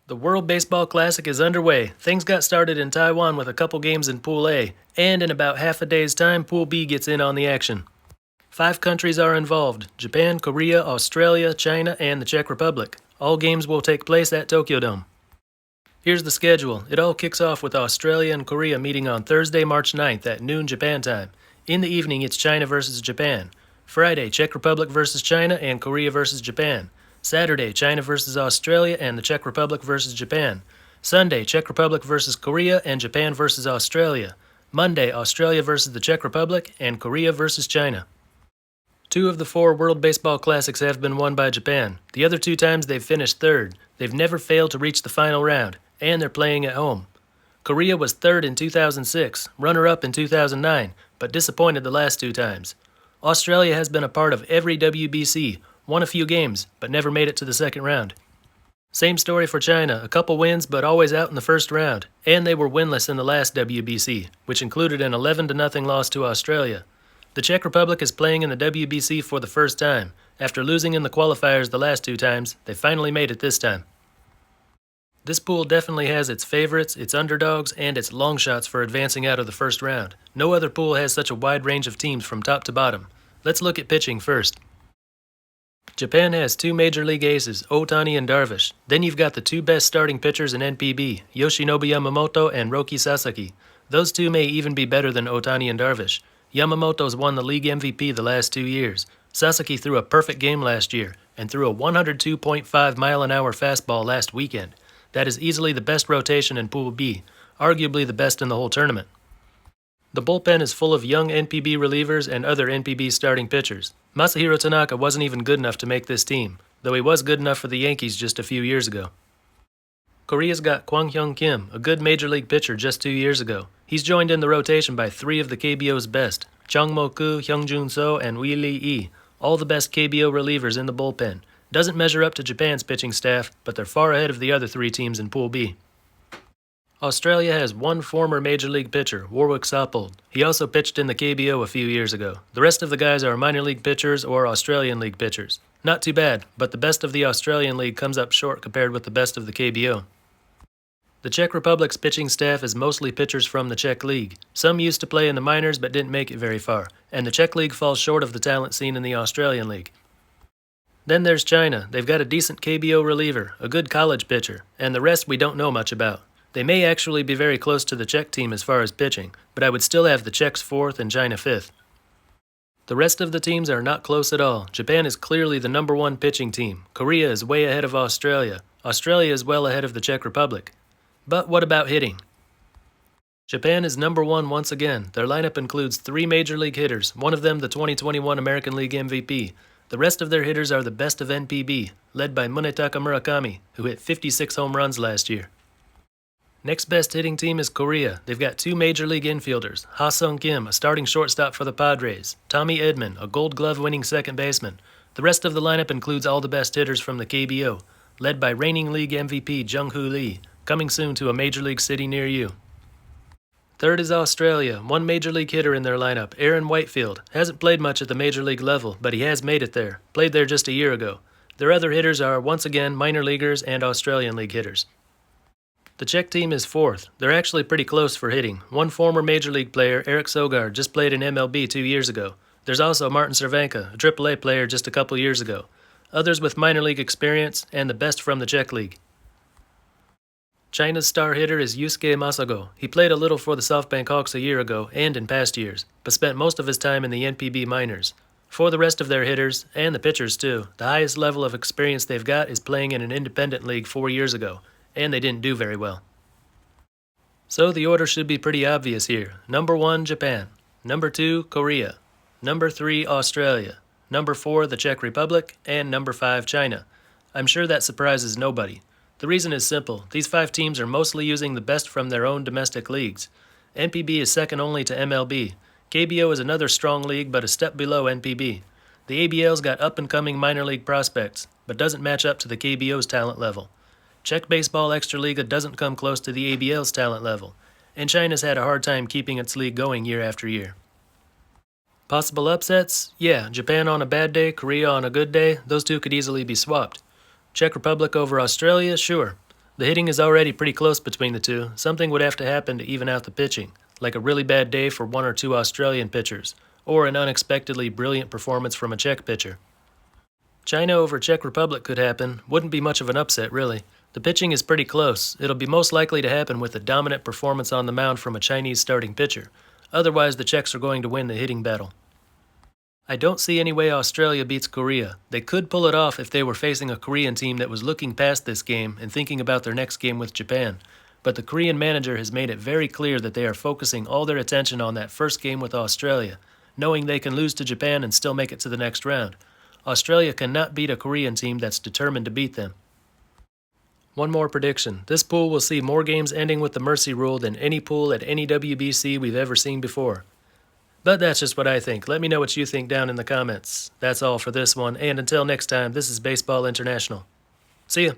The World Baseball Classic is underway. Things got started in Taiwan with a couple games in Pool A, and in about half a day's time, Pool B gets in on the action. 5 countries are involved: Japan, Korea, Australia, China, and the Czech Republic. All games will take place at Tokyo Dome. Here's the schedule. It all kicks off with Australia and Korea meeting on Thursday, March 9th at noon Japan time. In the evening, it's China versus Japan. Friday, Czech Republic versus China and Korea versus Japan. Saturday, China versus Australia and the Czech Republic versus Japan. Sunday, Czech Republic versus Korea and Japan versus Australia. Monday, Australia versus the Czech Republic and Korea versus China. 2 of the 4 World Baseball Classics have been won by Japan. The other 2 times they've finished third. They've never failed to reach the final round, and they're playing at home. Korea was third in 2006, runner-up in 2009, but disappointed the last 2 times. Australia has been a part of every WBC, won a few games, but never made it to the second round. Same story for China, a couple wins but always out in the first round, and they were winless in the last WBC, which included an 11-0 loss to Australia. The Czech Republic is playing in the WBC for the first time. After losing in the qualifiers the last 2 times, they finally made it this time. This pool definitely has its favorites, its underdogs, and its long shots for advancing out of the first round. No other pool has such a wide range of teams from top to bottom. Let's look at pitching first. Japan has 2 major league aces, Ohtani and Darvish. Then you've got the 2 best starting pitchers in NPB, Yoshinobu Yamamoto and Roki Sasaki. Those 2 may even be better than Ohtani and Darvish. Yamamoto's won the league MVP the last 2 years. Sasaki threw a perfect game last year and threw a 102.5-mile-an-hour fastball last weekend. That is easily the best rotation in Pool B, arguably the best in the whole tournament. The bullpen is full of young NPB relievers and other NPB starting pitchers. Masahiro Tanaka wasn't even good enough to make this team, though he was good enough for the Yankees just a few years ago. Korea's got Kwang Hyung Kim, a good major league pitcher just 2 years ago. He's joined in the rotation by 3 of the KBO's best, Chung Mo-koo, Hyung-jun So, and Wee Lee-ee, all the best KBO relievers in the bullpen. Doesn't measure up to Japan's pitching staff, but they're far ahead of the other 3 teams in Pool B. Australia has 1 former Major League pitcher, Warwick Saupold. He also pitched in the KBO a few years ago. The rest of the guys are minor league pitchers or Australian League pitchers. Not too bad, but the best of the Australian League comes up short compared with the best of the KBO. The Czech Republic's pitching staff is mostly pitchers from the Czech League. Some used to play in the minors but didn't make it very far, and the Czech League falls short of the talent seen in the Australian League. Then there's China. They've got a decent KBO reliever, a good college pitcher, and the rest we don't know much about. They may actually be very close to the Czech team as far as pitching, but I would still have the Czechs 4th and China 5th. The rest of the teams are not close at all. Japan is clearly the number 1 pitching team. Korea is way ahead of Australia. Australia is well ahead of the Czech Republic. But what about hitting? Japan is number 1 once again. Their lineup includes 3 major league hitters, one of them the 2021 American League MVP. The rest of their hitters are the best of NPB, led by Munetaka Murakami, who hit 56 home runs last year. Next best hitting team is Korea. They've got 2 major league infielders, Ha Sung Kim, a starting shortstop for the Padres, Tommy Edman, a Gold Glove winning second baseman. The rest of the lineup includes all the best hitters from the KBO, led by reigning league MVP Jung-hoo Lee, coming soon to a major league city near you. Third is Australia, 1 major league hitter in their lineup, Aaron Whitefield. Hasn't played much at the major league level, but he has made it there. Played there just a year ago. Their other hitters are, once again, minor leaguers and Australian League hitters. The Czech team is 4th. They're actually pretty close for hitting. 1 former major league player, Eric Sogard, just played in MLB 2 years ago. There's also Martin Cervenka, a AAA player just a couple years ago. Others with minor league experience, and the best from the Czech League. China's star hitter is Yusuke Masago. He played a little for the SoftBank Hawks a year ago and in past years, but spent most of his time in the NPB minors. For the rest of their hitters, and the pitchers too, the highest level of experience they've got is playing in an independent league 4 years ago, and they didn't do very well. So the order should be pretty obvious here. Number 1, Japan. Number 2, Korea. Number 3, Australia. Number 4, the Czech Republic. And number 5, China. I'm sure that surprises nobody. The reason is simple. These 5 teams are mostly using the best from their own domestic leagues. NPB is second only to MLB. KBO is another strong league, but a step below NPB. The ABL's got up-and-coming minor league prospects, but doesn't match up to the KBO's talent level. Czech Baseball Extraliga doesn't come close to the ABL's talent level, and China's had a hard time keeping its league going year after year. Possible upsets? Yeah, Japan on a bad day, Korea on a good day, those 2 could easily be swapped. Czech Republic over Australia? Sure. The hitting is already pretty close between the two. Something would have to happen to even out the pitching, like a really bad day for one or two Australian pitchers, or an unexpectedly brilliant performance from a Czech pitcher. China over Czech Republic could happen. Wouldn't be much of an upset, really. The pitching is pretty close. It'll be most likely to happen with a dominant performance on the mound from a Chinese starting pitcher. Otherwise, the Czechs are going to win the hitting battle. I don't see any way Australia beats Korea. They could pull it off if they were facing a Korean team that was looking past this game and thinking about their next game with Japan. But the Korean manager has made it very clear that they are focusing all their attention on that first game with Australia, knowing they can lose to Japan and still make it to the next round. Australia cannot beat a Korean team that's determined to beat them. One more prediction. This pool will see more games ending with the mercy rule than any pool at any WBC we've ever seen before. But that's just what I think. Let me know what you think down in the comments. That's all for this one, and until next time, this is Baseball International. See ya.